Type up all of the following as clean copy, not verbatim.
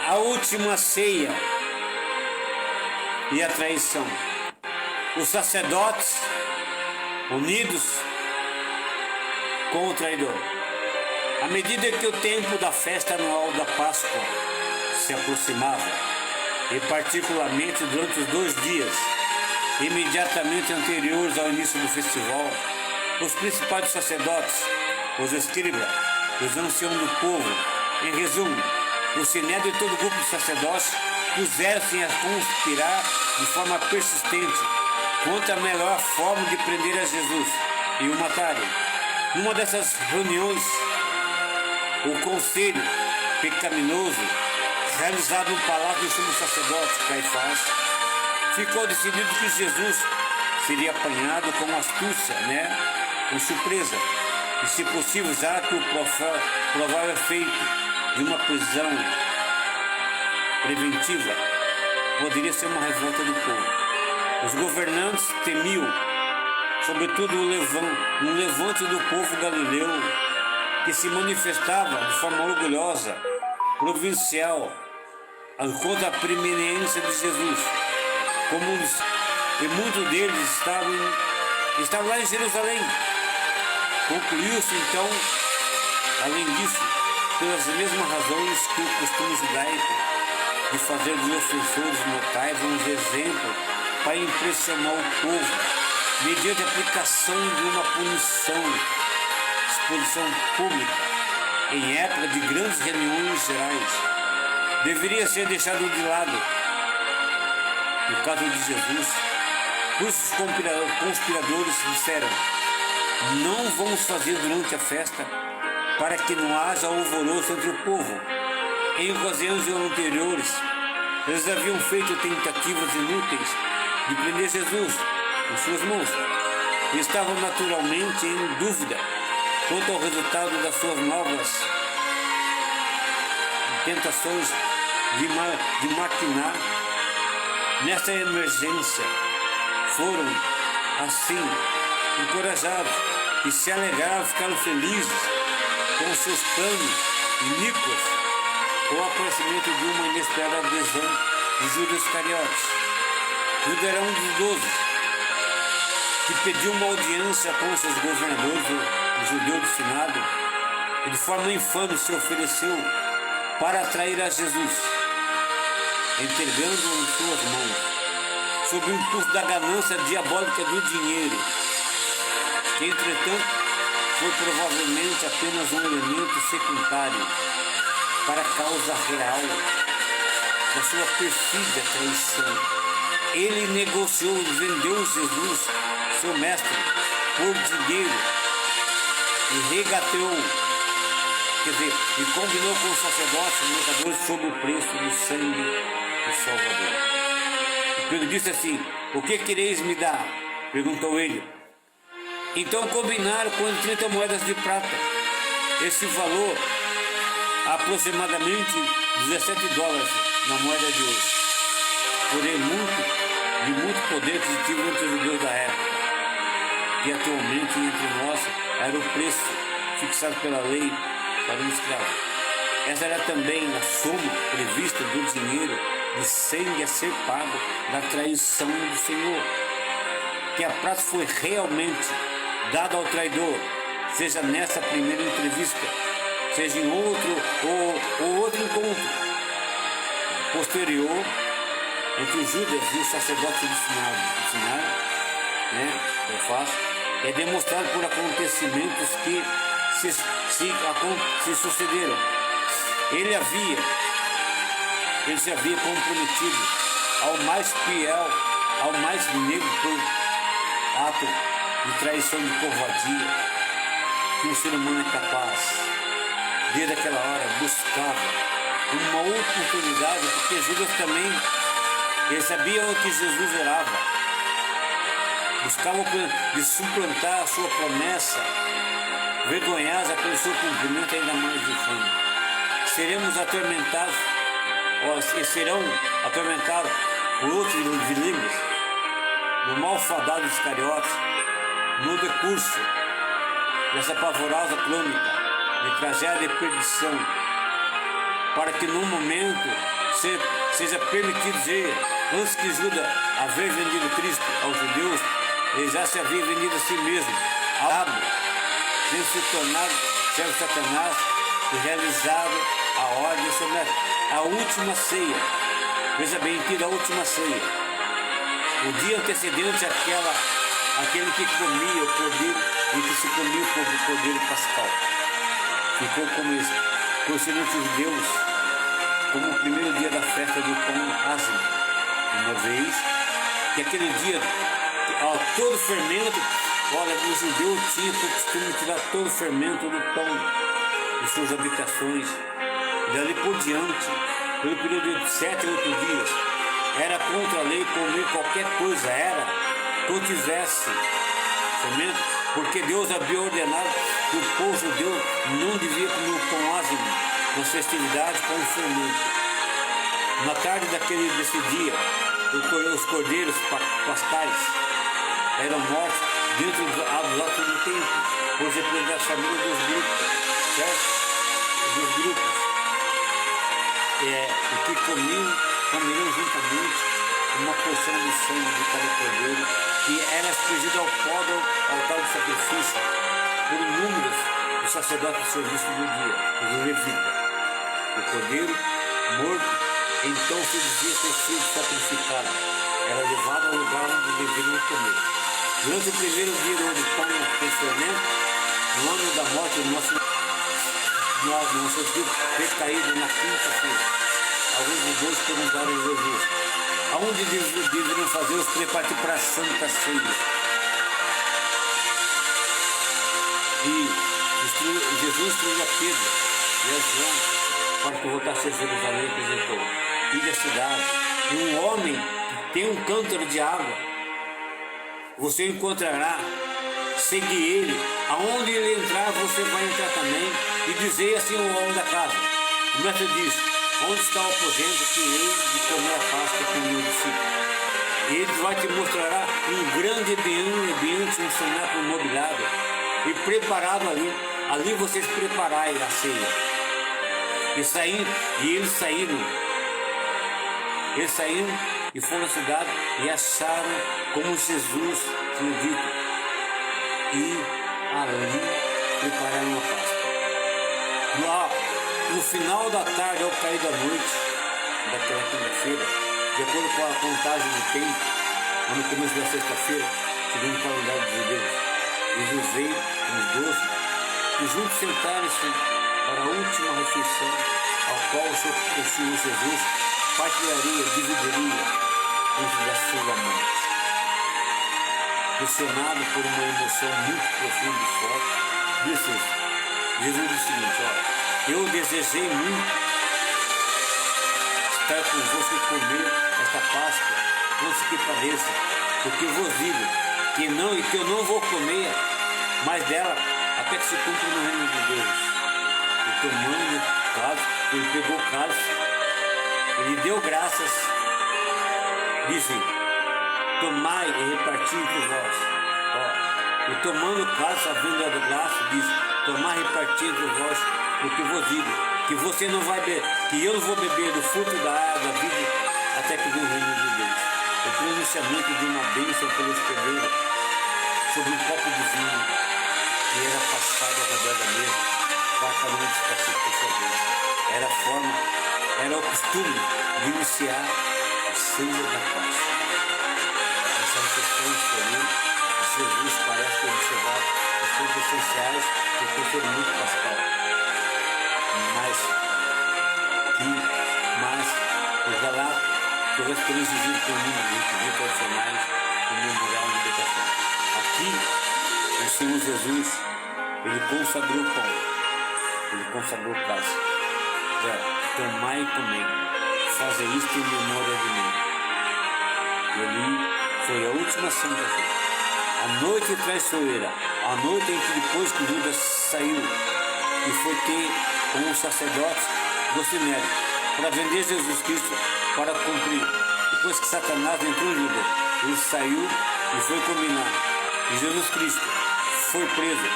a última ceia e a traição. Os sacerdotes unidos com o traidor. À medida que o tempo da festa anual da Páscoa se aproximava, e particularmente durante os 2 dias imediatamente anteriores ao início do festival, os principais sacerdotes, os escribas, os anciãos do povo, em resumo, o sinédrio e todo o grupo de sacerdotes puseram-se a conspirar de forma persistente contra a melhor forma de prender a Jesus e o matarem. Numa dessas reuniões, o conselho pecaminoso, realizado no palácio do sumo sacerdote Caifás, ficou decidido que Jesus seria apanhado com astúcia, com surpresa, e se possível já que o provável efeito de uma prisão preventiva poderia ser uma revolta do povo. Os governantes temiam, sobretudo um levante do povo galileu que se manifestava de forma orgulhosa, provincial, contra a preeminência de Jesus. E muitos deles estavam lá em Jerusalém. Concluiu-se então, além disso, pelas mesmas razões que o costume judaico de fazer dos ofensores mortais um exemplo para impressionar o povo, mediante a aplicação de uma exposição pública, em época de grandes reuniões gerais, deveria ser deixado de lado. No caso de Jesus, os conspiradores disseram: não vamos fazer durante a festa, para que não haja alvoroço entre o povo. Em ocasiões anteriores, eles haviam feito tentativas inúteis de prender Jesus em suas mãos e estavam naturalmente em dúvida quanto ao resultado das suas novas tentações de maquinar. Nesta emergência, foram assim encorajados e se alegraram, ficaram felizes com seus planos iníquos, com o aparecimento de uma inesperada adesão de Judas Iscariotes. Judas era um dos 12 que pediu uma audiência com seus governadores, o judeu do Senado, e de forma infame se ofereceu para atrair a Jesus, entregando-o em suas mãos, sob o impulso da ganância diabólica do dinheiro, que entretanto foi provavelmente apenas um elemento secundário para a causa real da sua perfídia traição. Ele negociou e vendeu Jesus, seu mestre, por dinheiro e regateou, e combinou com os sacerdotes e mercadores sobre o preço do sangue do Salvador. E Pedro disse assim: o que quereis me dar? Perguntou ele. Então combinaram com 30 moedas de prata. Esse valor, aproximadamente $17 na moeda de hoje. Porém, de muito poder aquisitivo entre os judeus da época, que atualmente entre nós era o preço fixado pela lei para um escravo. Essa era também a soma prevista do dinheiro de sangue a ser pago da traição do Senhor. Que a prata foi realmente dada ao traidor, seja nessa primeira entrevista, seja em outro encontro posterior entre os Judas e os sacerdotes do Sinai, é demonstrado por acontecimentos que se sucederam. Ele se havia comprometido ao mais fiel, ao mais negro por ato de traição, de covardia que um ser humano é capaz. Desde aquela hora buscava uma oportunidade, porque Judas também, eles sabiam que Jesus orava, buscavam de suplantar a sua promessa vergonhosa pelo seu cumprimento ainda mais infame. Serão atormentados por outros vilões, do malfadado Iscariotes, no decurso dessa pavorosa crônica de tragédia e perdição, para que no momento seja permitido dizer, antes que Judas haver vendido Cristo aos judeus, ele já se havia vendido a si mesmo, ao diabo, tendo se tornado servo de Satanás e realizado a ordem sobre a última ceia. Veja bem, a última ceia. O dia antecedente aquele que comia o cordeiro e que se comia o cordeiro pascal. Ficou conhecido entre os judeus como o primeiro dia da festa do pão ázimo. Uma vez que aquele dia, todo o fermento, olha, o judeu tinha por costume tirar todo o fermento do pão de suas habitações. Dali por diante, pelo período de 7 a 8 dias, era contra a lei comer qualquer coisa, que tivesse fermento, porque Deus havia ordenado que o povo judeu não devia comer o pão ázimo nas festividades com o fermento. Na tarde desse dia, os cordeiros pascais eram mortos dentro dos atos do templo, por exemplo, da família dos grupos, certo? Dos grupos. O que comiam juntamente uma porção de sangue de cada cordeiro, que era aspergido ao pó do altar do sacrifício, por inúmeros dos sacerdotes do serviço do dia, os levitas. O cordeiro morto, então se dizia ter sido sacrificado, era levado ao lugar onde deveriam comer. Durante o primeiro dia do pão sem fermento, no ano da morte do nosso filho, ter caído na quinta-feira, alguns judeus perguntaram a Jesus aonde deveriam fazer os preparativos para a Santa Ceia. E Jesus trouxe a Pedro e a João para que voltasse a Jerusalém e apresentou: filho da cidade, e um homem que tem um cântaro de água, você encontrará, segue ele, aonde ele entrar você vai entrar também, e dizer assim ao homem da casa. O mestre disse: onde está o aposento que hei de comer a Páscoa com meu discípulo? Ele vai te mostrar um grande ambiente, um cenáculo mobiliado e preparado ali. Ali vocês preparai a ceia. Eles saíram e foram à cidade e acharam como Jesus tinha dito. E ali prepararam a Páscoa. No final da tarde, ao cair da noite daquela quinta-feira, de acordo com a contagem do tempo, no começo da sexta-feira, segundo o calendário dos judeus, Jesus veio com os 12 e juntos sentaram-se para a última refeição, ao qual o Senhor Jesus partilharia, dividiria antes da sua morte. Pressionado por uma emoção muito profunda e forte, Jesus disse o seguinte: eu desejei muito estar convosco e comer esta Páscoa antes que padeça, porque vos digo que eu não vou comer mais dela até que se cumpra no reino de Deus. E tomando o cálice, ele pegou o cálice, ele deu graças, disse: tomai e reparti entre vós. E tomando o cálice, havendo dado graça, disse: tomai e reparti entre vós, porque vos digo que você não vai beber, que eu não vou beber do fruto da água da vida até que venha o reino de Deus. O pronunciamento de uma bênção pelo hospedeiro sobre um copo de vinho que era passado ao redor da mesa para cada um descansar por sua vez. Era o costume de iniciar a ceia da Páscoa. Essa refeição diferente, Jesus parece ter observado as coisas essenciais do procedimento pascal. Os relatos que eu foram exigidos por mim, requisitos tradicionais, como memorial de libertação. Aqui, o Senhor Jesus, ele consagrou o pão, ele consagrou o cálice. Tomai e comei, fazer isto em memória de mim. E ali foi a última santa-feira, a noite traiçoeira, a noite em que depois que Judas saiu e foi ter com os sacerdotes do Sinédrio para vender Jesus Cristo para cumprir. Depois que Satanás entrou em Judas, ele saiu e foi combinar. E Jesus Cristo foi preso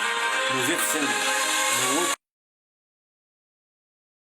no Getsemane, no outro